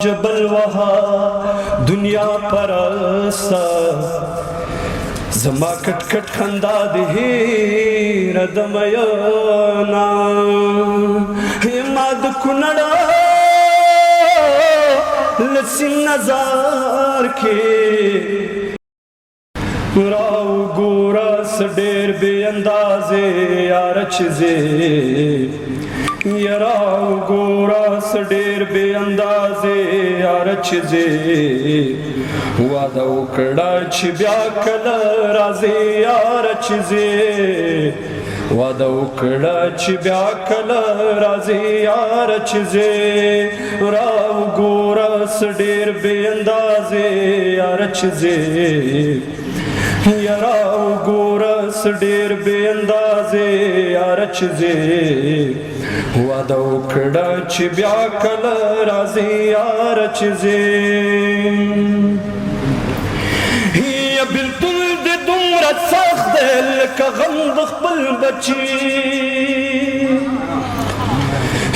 जबल वहा दुनिया परस्ता जमा कट कट खंदा दे रदमयना हिमद कुनड़ा लसी नजार के राव गोरा सडेर बेअंदाजे यारच जे यराव गोरा सडेर बेअंदाजे यारच जे वादा उकड़ा छिब्या कल राजे यारच जे वादा उकड़ा छिब्या कल राजे यारच जे राव गोरा सडेर बेअंदाजे यारच जे यराव गोरस डेर बेअंदाजे यारच जे वादा उखड़ा छिब्या कल राजे यारच जे हिया बिल्कुल दे दुमरा सख्त लका गंद खपल बची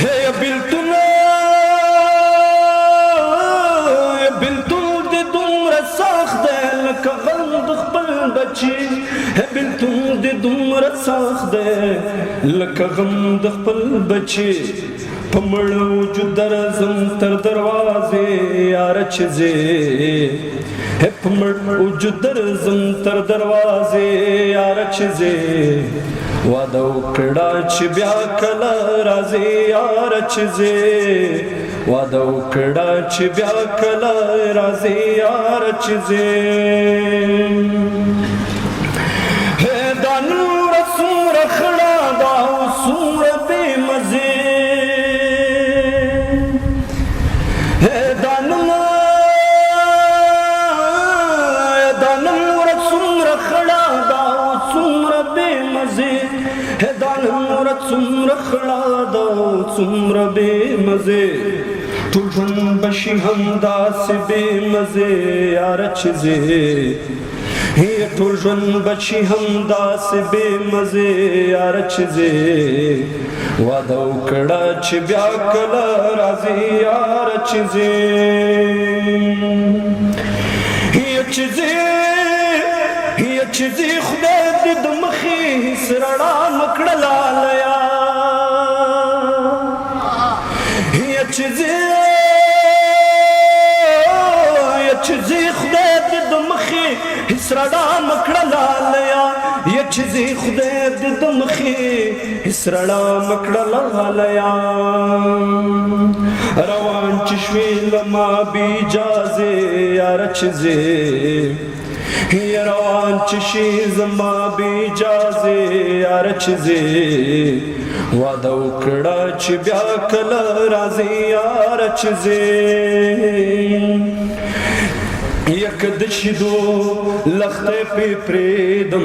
हिया बिल्कुल दे दुमरा सख्त लका गंद खपल बची है बिल्कुल दे दुमरा सख्त लका गंद खपल बची पमड़ो जो दरजम तर दरवाजे यारच जे है पमड़ो जो दरजम तर दरवाजे यारच जे वादा उकड़ा छिब्या कल राजे यारच जे वादा उकड़ा छिब्या कल राजे यारच जे है दानू रसूर खड़ा दाऊ सूर बेमजे है दानू रसूर खड़ा दाऊ सूर बेमजे है दानू रसूर खड़ा दाऊ सूर बेमजे तुझन बशी हमदा से बेमजे यारच जे हे तुझन बशी हमदा से बेमजे यारच जे वादा उकड़ा छिब्या कल राजे यारच जे हियच जे खुदा दे दमखी हिसरड़ा मकड़ला लया हियच जे खुदा दे दमखी हिसरड़ा मकड़ला लया यच जे खुदा दे दमखी हिसरड़ा मकड़ला लया रवान चश्मे लमा बीजाजे यारच जे रवान चशी जमा बीजाजे यारच जे वादा उकड़ा छिब्या कल राजे यारच जे एक दशिदो लखते पे प्रेदम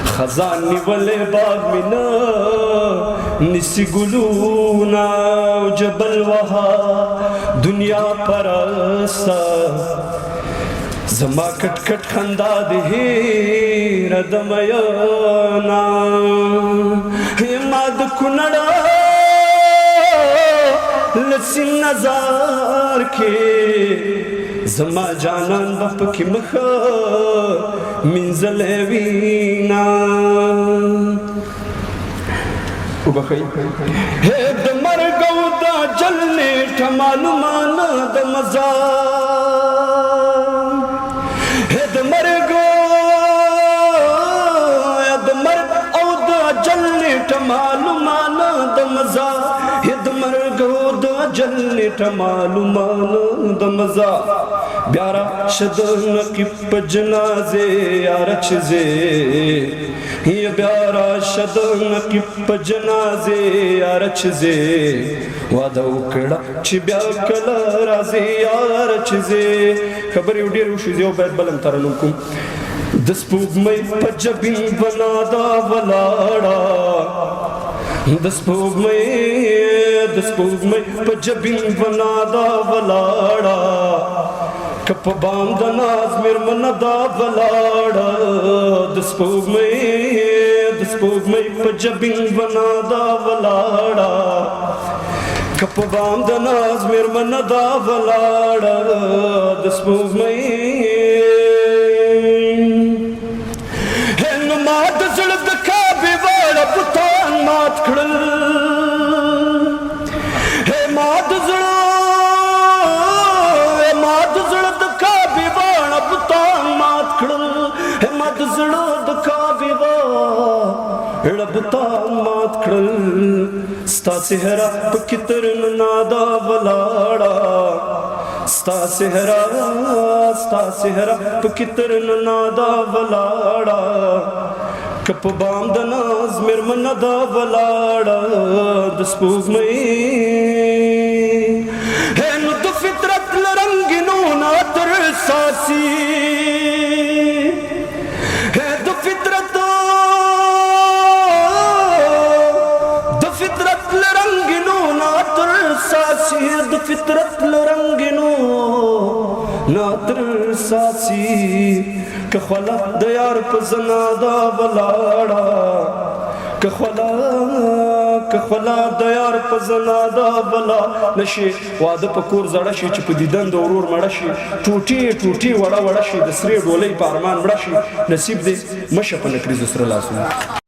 खजानी वले बाग मिना निसी गुलूना जबल वहा दुनिया परस्ता जमा कट कट खंदा दे रदमयना हिमद कुनड़ा लसी नजार के जमा जानन बप की मख मिंजल वीना हे दमर गौदा जलने ठमालुमाना दमजा हे दमर औदा जलने ठमालुमाना दमजा हे दमर गौदा जलने ठमालुमाना दमजा ब्यारा शदन की पजनाजे यारच जे ये ब्यारा शदन की पजनाजे यारच जे वादा उकड़ा छिब्या कल राजे यारच जे खबर उड़ी रूशी जो बैत बलम तरनुकुम दस्पूग में पजबिन बनादा वलाड़ा दस्पूग में पजबिन बनादा वलाड़ा कप बाम दनाज मेर मनदा वलाड़ा दस्पूग में पजबिन बनादा वलाड़ा که په بام د ناز مېرمنه دا ولاړه د سپوږمۍ نو ما د زړه د کعبې واړه بتان مات کړل ما د زړه د کعبې واړه بتان مات کړل ما د زړه د کعبې واړه بتان مات کړل ستا چهره پکې تر نادا ولاړه ستا چهره پکې تر نادا ولاړه که په بام د ناز مېرمنه دا ولاړه د سپوږمۍ نو د فطرت له رنګینو عطر ساسي د فطرت له رنګینو عطر ساسي د فطرت له رنګینو عطر ساسي که خوله د یار په زنا دا ولاړه که خوله د یار په زنا دا ولا نشي واده په کور زړه شي چې په دیدن د ورور مړه شي ټوټي وړه شي د سرې ډولۍ په ارمان مړه شي نصیب دې مشه په نکریزو سره لاسونه